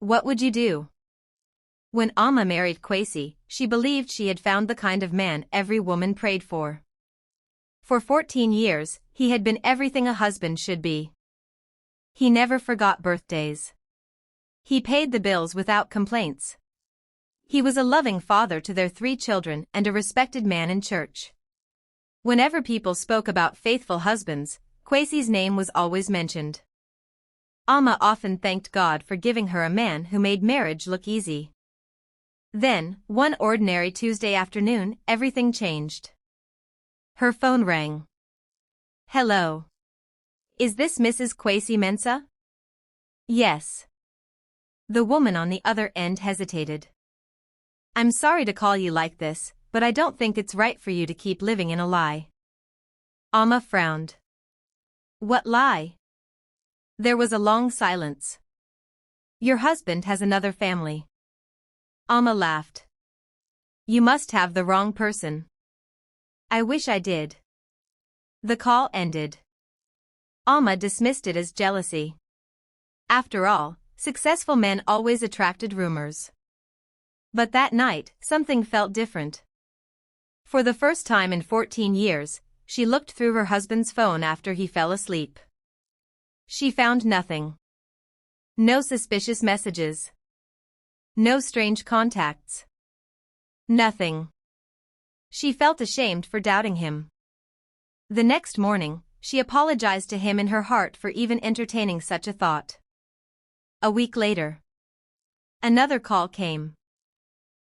What would you do? When Alma married Kwesi, she believed she had found the kind of man every woman prayed for. For 14 years, he had been everything a husband should be. He never forgot birthdays. He paid the bills without complaints. He was a loving father to their 3 children and a respected man in church. Whenever people spoke about faithful husbands, Kwesi's name was always mentioned. Alma often thanked God for giving her a man who made marriage look easy. Then, one ordinary Tuesday afternoon, everything changed. Her phone rang. Hello. Is this Mrs. Kwesi Mensah? Yes. The woman on the other end hesitated. I'm sorry to call you like this, but I don't think it's right for you to keep living in a lie. Alma frowned. What lie? There was a long silence. Your husband has another family. Alma laughed. You must have the wrong person. I wish I did. The call ended. Alma dismissed it as jealousy. After all, successful men always attracted rumors. But that night, something felt different. For the first time in 14 years, she looked through her husband's phone after he fell asleep. She found nothing. No suspicious messages. No strange contacts. Nothing. She felt ashamed for doubting him. The next morning, she apologized to him in her heart for even entertaining such a thought. A week later, another call came.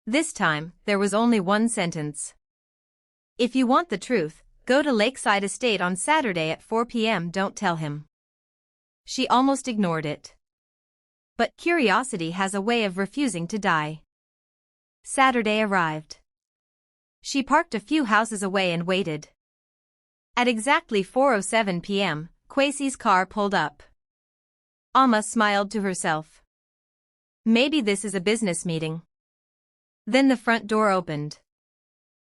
This time, there was only one sentence. If you want the truth, go to Lakeside Estate on Saturday at 4 p.m. Don't tell him. She almost ignored it. But curiosity has a way of refusing to die. Saturday arrived. She parked a few houses away and waited. At exactly 4:07 p.m., Kwesi's car pulled up. Alma smiled to herself. Maybe this is a business meeting. Then the front door opened.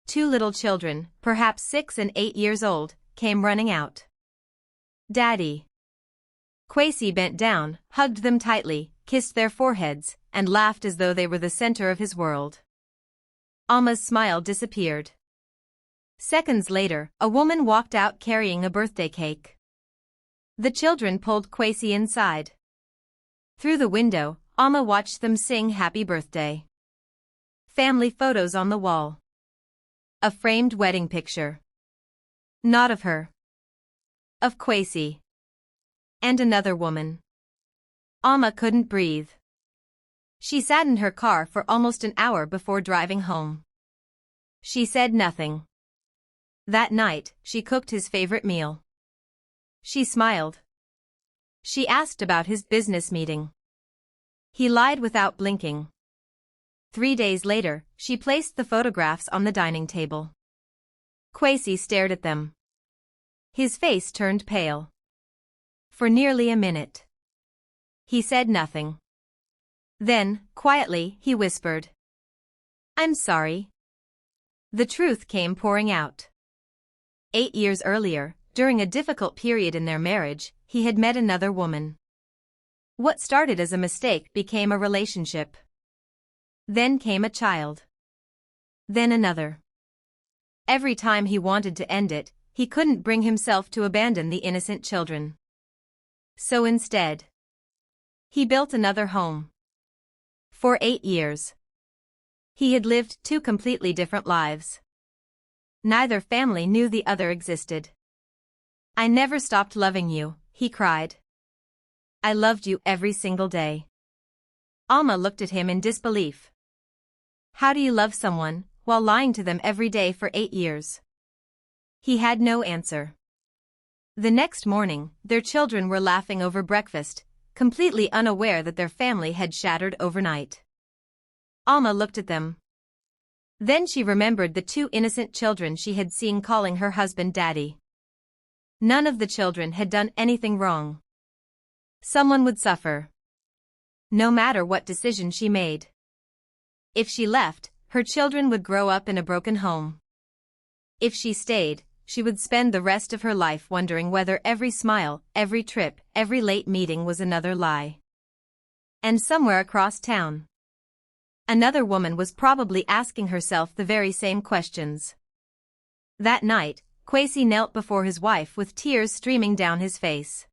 2 little children, perhaps 6 and 8 years old, came running out. Daddy. Kwesi bent down, hugged them tightly, kissed their foreheads, and laughed as though they were the center of his world. Alma's smile disappeared. Seconds later, a woman walked out carrying a birthday cake. The children pulled Kwesi inside. Through the window, Alma watched them sing Happy Birthday. Family photos on the wall. A framed wedding picture. Not of her. Of Kwesi. And another woman. Alma couldn't breathe. She sat in her car for almost an hour before driving home. She said nothing. That night, she cooked his favorite meal. She smiled. She asked about his business meeting. He lied without blinking. 3 days later, she placed the photographs on the dining table. Kwesi stared at them. His face turned pale. For nearly a minute. He said nothing. Then, quietly, he whispered. I'm sorry. The truth came pouring out. 8 years earlier, during a difficult period in their marriage, he had met another woman. What started as a mistake became a relationship. Then came a child. Then another. Every time he wanted to end it, he couldn't bring himself to abandon the innocent children. So instead, he built another home. For 8 years. He had lived 2 completely different lives. Neither family knew the other existed. I never stopped loving you, he cried. I loved you every single day. Alma looked at him in disbelief. How do you love someone, while lying to them every day for 8 years? He had no answer. The next morning, their children were laughing over breakfast, completely unaware that their family had shattered overnight. Alma looked at them. Then she remembered the 2 innocent children she had seen calling her husband Daddy. None of the children had done anything wrong. Someone would suffer. No matter what decision she made. If she left, her children would grow up in a broken home. If she stayed, she would spend the rest of her life wondering whether every smile, every trip, every late meeting was another lie. And somewhere across town, another woman was probably asking herself the very same questions. That night, Kwesi knelt before his wife with tears streaming down his face.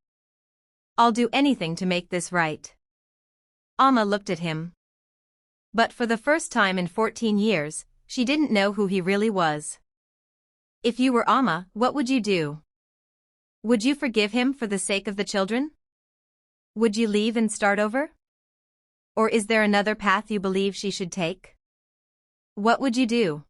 "I'll do anything to make this right." Amma looked at him. But for the first time in 14 years, she didn't know who he really was. If you were Amma, what would you do? Would you forgive him for the sake of the children? Would you leave and start over? Or is there another path you believe she should take? What would you do?